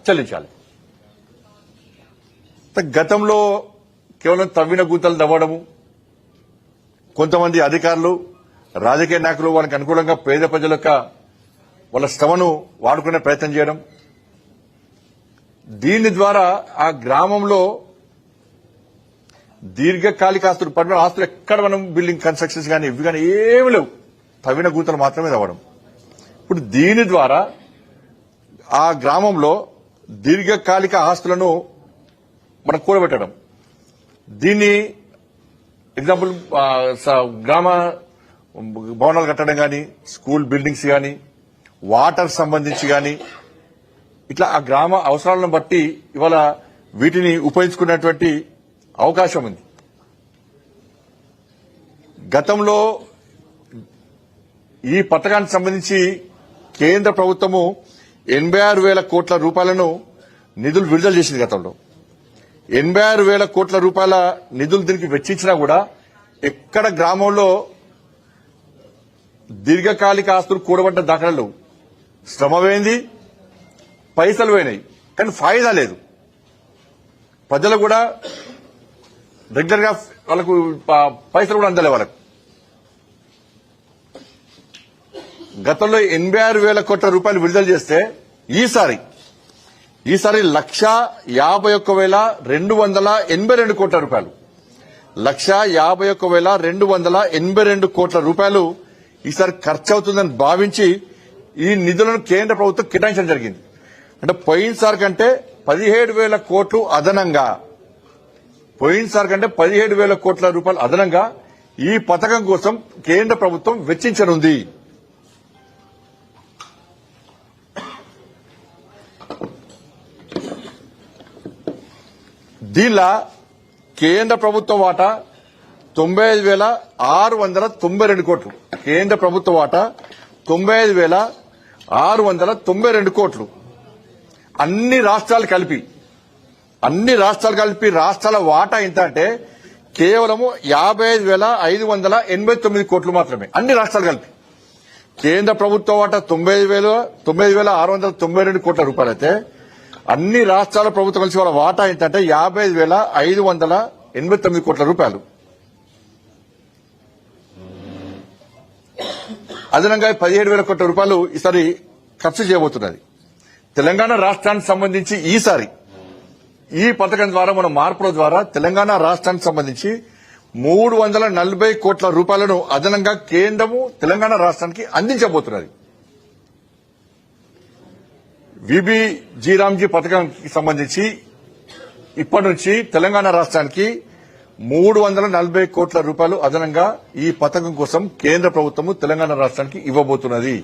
చెల్లించాలి. గతంలో కేవలం తవ్విన గూతలు తవ్వడము, కొంతమంది అధికారులు రాజకీయ నాయకులు వాళ్ళకి అనుకూలంగా పేద ప్రజల యొక్క వాళ్ళ శ్రమను వాడుకునే ప్రయత్నం చేయడం, దీని ద్వారా ఆ గ్రామంలో దీర్ఘకాలిక ఆస్తులు పడిన ఆస్తులు ఎక్కడ మనం బిల్డింగ్ కన్స్ట్రక్షన్స్ కానీ ఇవి కానీ ఏమి లేవు, తవ్విన గూతలు మాత్రమే తవ్వడం. ఇప్పుడు దీని ద్వారా ఆ గ్రామంలో దీర్ఘకాలిక ఆస్తులను మనం కూడబెట్టడం, దీన్ని ఎగ్జాంపుల్ గ్రామ భవనాలు కట్టడం కానీ, స్కూల్ బిల్డింగ్స్ కానీ, వాటర్ సంబంధించి కానీ, ఇట్లా ఆ గ్రామ అవసరాలను బట్టి ఇవాళ వీటిని ఉపయోగించుకునేటువంటి అవకాశం ఉంది. గతంలో ఈ పథకానికి సంబంధించి కేంద్ర ప్రభుత్వము 86,000 కోట్ల రూపాయలను నిధులు విడుదల చేసింది. గతంలో 86,000 కోట్ల రూపాయల నిధులు దీనికి వెచ్చించినా కూడా ఎక్కడ గ్రామంలో దీర్ఘకాలిక ఆస్తులు కూడబడ్డ దాఖలాలు, శ్రమ పోయింది, పైసలు పోయినాయి, కానీ ఫాయిదా లేదు. ప్రజలు కూడా రెగ్యులర్ గా వాళ్ళకు పైసలు కూడా అందలే. వాళ్ళకు గతంలో 86,000 కోట్ల రూపాయలు విడుదల చేస్తే ఈసారి 151,282 కోట్ల రూపాయలు, 151,282 కోట్ల రూపాయలు ఈసారి ఖర్చు అవుతుందని భావించి ఈ నిధులను కేంద్ర ప్రభుత్వం కేటాయించడం జరిగింది. అంటే పోయినసారి కంటే 17,000 కోట్లు అదనంగా, 17,000 కోట్ల రూపాయలు అదనంగా ఈ పథకం కోసం కేంద్ర ప్రభుత్వం వెచ్చించనుంది. దీనిలో కేంద్ర ప్రభుత్వ వాటా 95,692 కోట్లు, కేంద్ర ప్రభుత్వ వాటా 95,692 కోట్లు. అన్ని రాష్ట్రాలు కలిపి రాష్ట్రాల వాటా ఎంత అంటే కేవలము 55,589 కోట్లు మాత్రమే. అన్ని రాష్ట్రాలు కలిపి కేంద్ర ప్రభుత్వ వాటా 95,692 కోట్ల రూపాయలు అయితే అన్ని రాష్ట్రాల ప్రభుత్వం కలిసి వాళ్ళ వాటా ఏంటంటే 55,589 కోట్ల రూపాయలు. అదనంగా 17,000 కోట్ల రూపాయలు ఈసారి ఖర్చు చేయబోతున్నది. తెలంగాణ రాష్ట్రానికి సంబంధించి ఈసారి ఈ పథకం ద్వారా మన మార్పుల ద్వారా తెలంగాణ రాష్ట్రానికి సంబంధించి 340 కోట్ల రూపాయలను అదనంగా కేంద్రము తెలంగాణ రాష్ట్రానికి అందించబోతున్నది. విబిజీ పథకానికి సంబంధించి ఇప్పటి నుంచి తెలంగాణ రాష్ట్రానికి 340 కోట్ల రూపాయలు అదనంగా ఈ పథకం కోసం కేంద్ర ప్రభుత్వము తెలంగాణ రాష్ట్రానికి ఇవ్వబోతున్నది.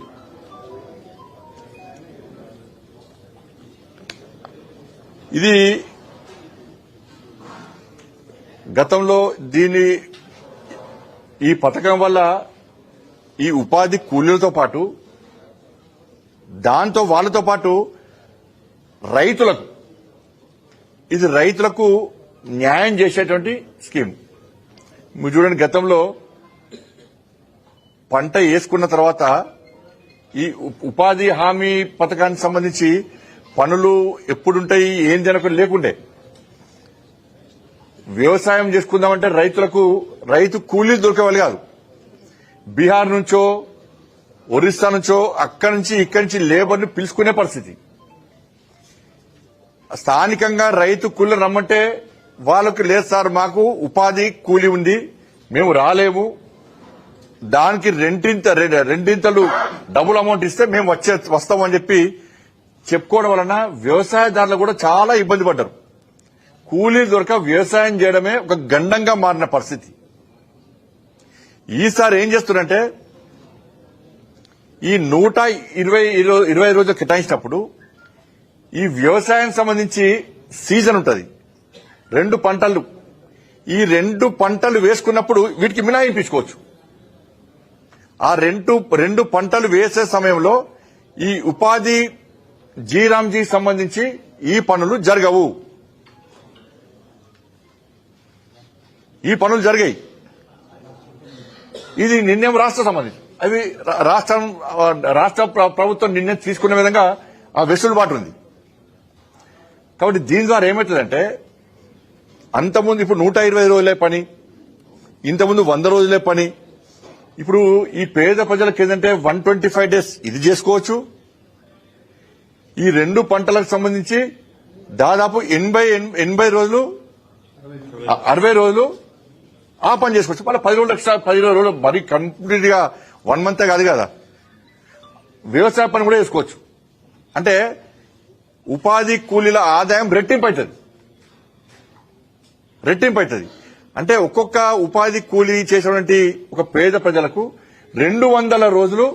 ఇది గతంలో ఈ పథకం వల్ల ఈ ఉపాధి కూలీలతో పాటు వాళ్ళతో పాటు రైతులకు న్యాయం చేసేటువంటి స్కీమ్. మీరు చూడండి, గతంలో పంట వేసుకున్న తర్వాత ఈ ఉపాధి హామీ పథకానికి సంబంధించి పనులు ఎప్పుడుంటాయి ఏం జనకు లేకుండే. వ్యవసాయం చేసుకుందామంటే రైతు కూలీలు దొరికేవాళ్ళు కాదు. బీహార్ నుంచో ఒరిస్సా నుంచో ఇక్కడి నుంచి లేబర్ ని పిలుచుకునే పరిస్థితి. స్థానికంగా రైతు కూలీలు రమ్మంటే వాళ్ళకి లేదు సార్, మాకు ఉపాధి కూలీ ఉంది, మేము రాలేము, దానికి రెండింతలు డబుల్ అమౌంట్ ఇస్తే మేము వస్తామని చెప్పి చెప్పుకోవడం వలన వ్యవసాయదారులు కూడా చాలా ఇబ్బంది పడ్డారు. కూలీలు దొరక వ్యవసాయం చేయడమే ఒక గండంగా మారిన పరిస్థితి. ఈసారి ఏం చేస్తున్నారంటే ఈ 120 రోజులు కేటాయించినప్పుడు ఈ వ్యవసాయం సంబంధించి సీజన్ ఉంటుంది, 2 పంటలు, ఈ 2 పంటలు వేసుకున్నప్పుడు వీటికి మినహాయించుకోవచ్చు. ఆ 2 పంటలు వేసే సమయంలో ఈ ఉపాధి జీరాంజీ సంబంధించి ఈ పనులు జరగవు. ఈ పనులు జరిగాయి. ఇది నిర్ణయం రాష్ట్ర సంబంధించి, అవి రాష్ట్ర ప్రభుత్వం నిర్ణయం తీసుకునే విధంగా ఆ వెసులుబాటు ఉంది. కాబట్టి దీని ద్వారా ఏమవుతుందంటే అంతకుముందు ఇప్పుడు 120 రోజులే పని, ఇంతకుముందు 100 రోజులే పని. ఇప్పుడు ఈ పేద ప్రజలకు ఏంటంటే 125 డేస్ ఇది చేసుకోవచ్చు. ఈ 2 పంటలకు సంబంధించి దాదాపు 80 రోజులు 60 రోజులు ఆ పని చేసుకోవచ్చు. మళ్ళీ 10 రోజులు ఎక్స్ట్రా 15 రోజులు మరి కంప్లీట్ గా 1 మంతే కాదు కదా, వ్యవసాయ పని కూడా చేసుకోవచ్చు. అంటే ఉపాధి కూలీల ఆదాయం రెట్టింపు అవుతుంది. అంటే ఒక్కొక్క ఉపాధి కూలీ చేసేటువంటి ఒక పేద ప్రజలకు 200 రోజులు